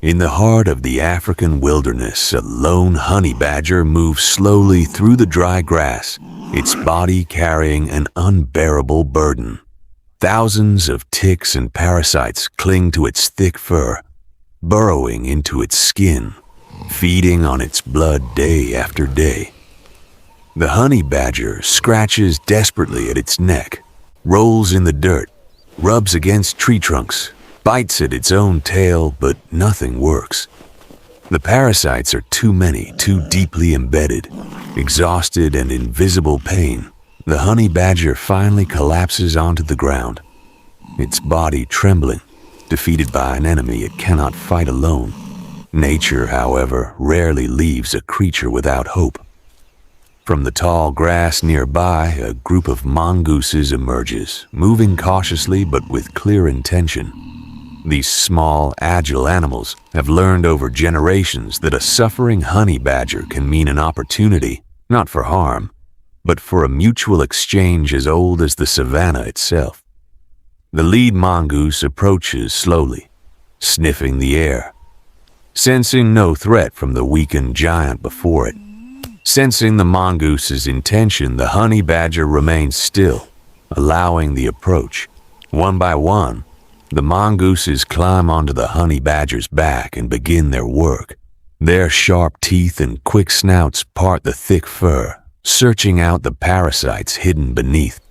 In the heart of the African wilderness, a lone honey badger moves slowly through the dry grass, its body carrying an unbearable burden. Thousands of ticks and parasites cling to its thick fur, burrowing into its skin, feeding on its blood day after day. The honey badger scratches desperately at its neck, rolls in the dirt, rubs against tree trunks, bites at its own tail, but nothing works. The parasites are too many, too deeply embedded. Exhausted and in visible pain, the honey badger finally collapses onto the ground, its body trembling, defeated by an enemy it cannot fight alone. Nature, however, rarely leaves a creature without hope. From the tall grass nearby, a group of mongooses emerges, moving cautiously but with clear intention. These small, agile animals have learned over generations that a suffering honey badger can mean an opportunity, not for harm, but for a mutual exchange as old as the savanna itself. The lead mongoose approaches slowly, sniffing the air. Sensing no threat from the weakened giant before it, sensing the mongoose's intention, the honey badger remains still, allowing the approach. One by one, the mongooses climb onto the honey badger's back and begin their work. Their sharp teeth and quick snouts part the thick fur, searching out the parasites hidden beneath.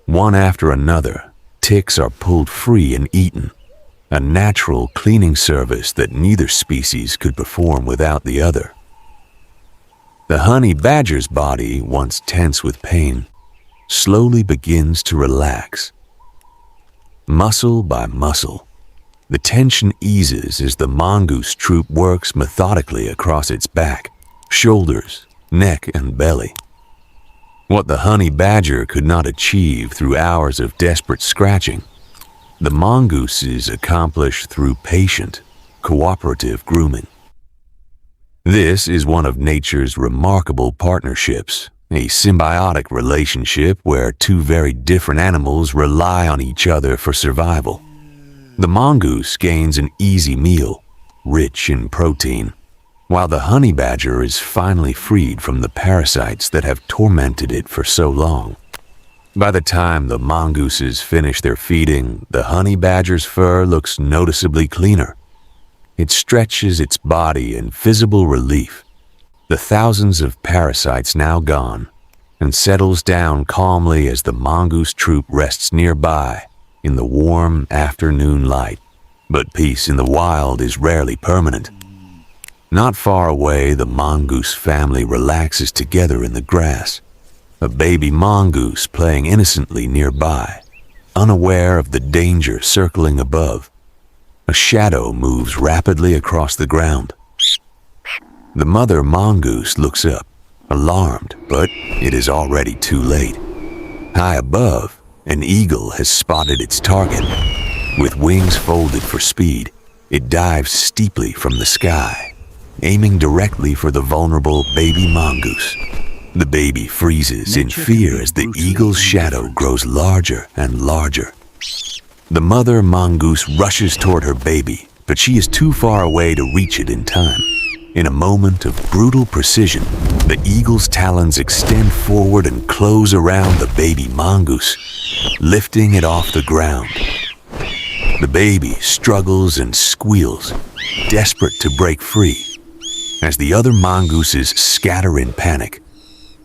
One after another, ticks are pulled free and eaten, a natural cleaning service that neither species could perform without the other. The honey badger's body, once tense with pain, slowly begins to relax. Muscle by muscle, the tension eases as the mongoose troop works methodically across its back, shoulders, neck, and belly. What the honey badger could not achieve through hours of desperate scratching, the mongooses accomplish through patient, cooperative grooming. This is one of nature's remarkable partnerships, a symbiotic relationship where two very different animals rely on each other for survival. The mongoose gains an easy meal, rich in protein, while the honey badger is finally freed from the parasites that have tormented it for so long. By the time the mongooses finish their feeding, the honey badger's fur looks noticeably cleaner. It stretches its body in visible relief, the thousands of parasites now gone, and settles down calmly as the mongoose troop rests nearby in the warm afternoon light. But peace in the wild is rarely permanent. Not far away, the mongoose family relaxes together in the grass, a baby mongoose playing innocently nearby, unaware of the danger circling above. A shadow moves rapidly across the ground. The mother mongoose looks up, alarmed, but it is already too late. High above, an eagle has spotted its target. With wings folded for speed, it dives steeply from the sky, aiming directly for the vulnerable baby mongoose. The baby freezes in fear as the eagle's shadow grows larger and larger. The mother mongoose rushes toward her baby, but she is too far away to reach it in time. In a moment of brutal precision, the eagle's talons extend forward and close around the baby mongoose, lifting it off the ground. The baby struggles and squeals, desperate to break free. As the other mongooses scatter in panic,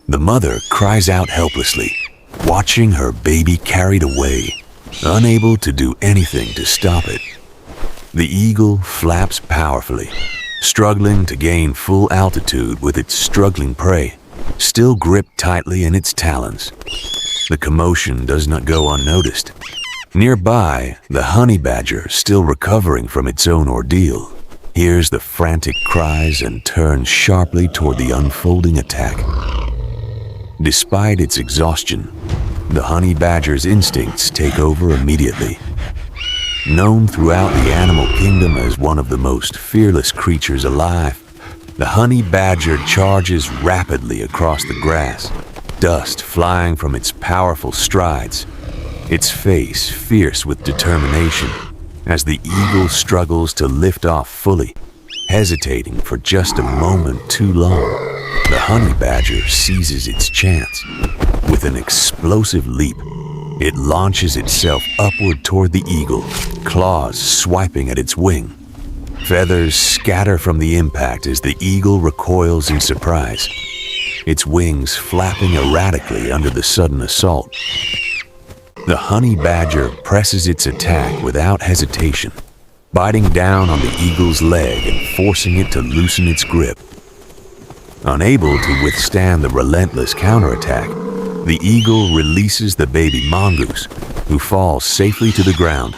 the mother cries out helplessly, watching her baby carried away, unable to do anything to stop it. The eagle flaps powerfully, struggling to gain full altitude with its struggling prey, still gripped tightly in its talons. The commotion does not go unnoticed. Nearby, the honey badger, still recovering from its own ordeal, hears the frantic cries and turns sharply toward the unfolding attack. Despite its exhaustion, the honey badger's instincts take over immediately. Known throughout the animal kingdom as one of the most fearless creatures alive, the honey badger charges rapidly across the grass, dust flying from its powerful strides, its face fierce with determination. as the eagle struggles to lift off fully, hesitating for just a moment too long. The honey badger seizes its chance. With an explosive leap, it launches itself upward toward the eagle, claws swiping at its wing. Feathers scatter from the impact as the eagle recoils in surprise, its wings flapping erratically under the sudden assault. The honey badger presses its attack without hesitation, biting down on the eagle's leg and forcing it to loosen its grip. Unable to withstand the relentless counterattack, the eagle releases the baby mongoose, who falls safely to the ground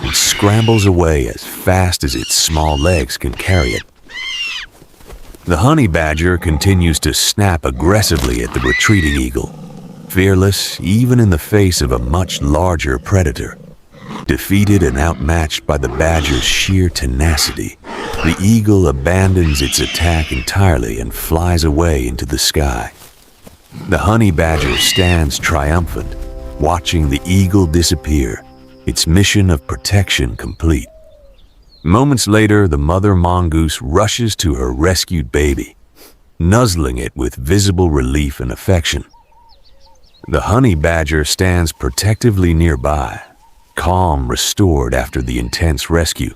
and scrambles away as fast as its small legs can carry it. The honey badger continues to snap aggressively at the retreating eagle, fearless even in the face of a much larger predator. Defeated and outmatched by the badger's sheer tenacity, the eagle abandons its attack entirely and flies away into the sky. The honey badger stands triumphant, watching the eagle disappear, its mission of protection complete. Moments later, the mother mongoose rushes to her rescued baby, nuzzling it with visible relief and affection. The honey badger stands protectively nearby, calm restored after the intense rescue.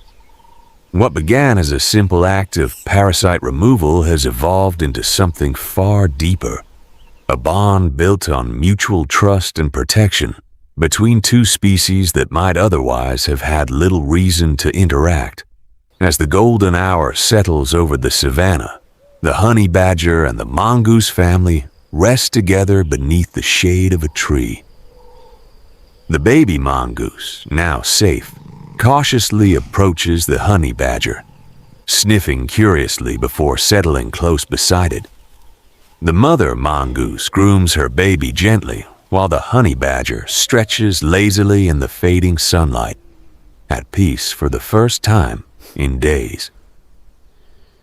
What began as a simple act of parasite removal has evolved into something far deeper, a bond built on mutual trust and protection between two species that might otherwise have had little reason to interact. As the golden hour settles over the savanna, the honey badger and the mongoose family rest together beneath the shade of a tree. The baby mongoose, now safe, cautiously approaches the honey badger, sniffing curiously before settling close beside it. The mother mongoose grooms her baby gently, while the honey badger stretches lazily in the fading sunlight, at peace for the first time in days.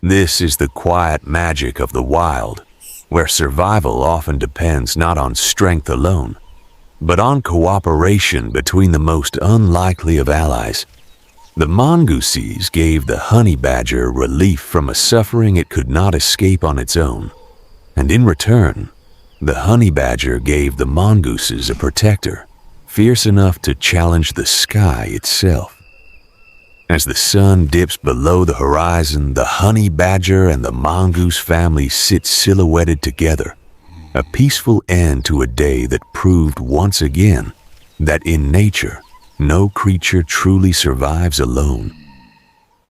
This is the quiet magic of the wild, where survival often depends not on strength alone, but on cooperation between the most unlikely of allies. The Mongooses gave the honey badger relief from a suffering it could not escape on its own, and in return, the honey badger gave the mongooses a protector, fierce enough to challenge the sky itself. As the sun dips below the horizon, the honey badger and the mongoose family sit silhouetted together, a peaceful end to a day that proved once again that in nature, no creature truly survives alone.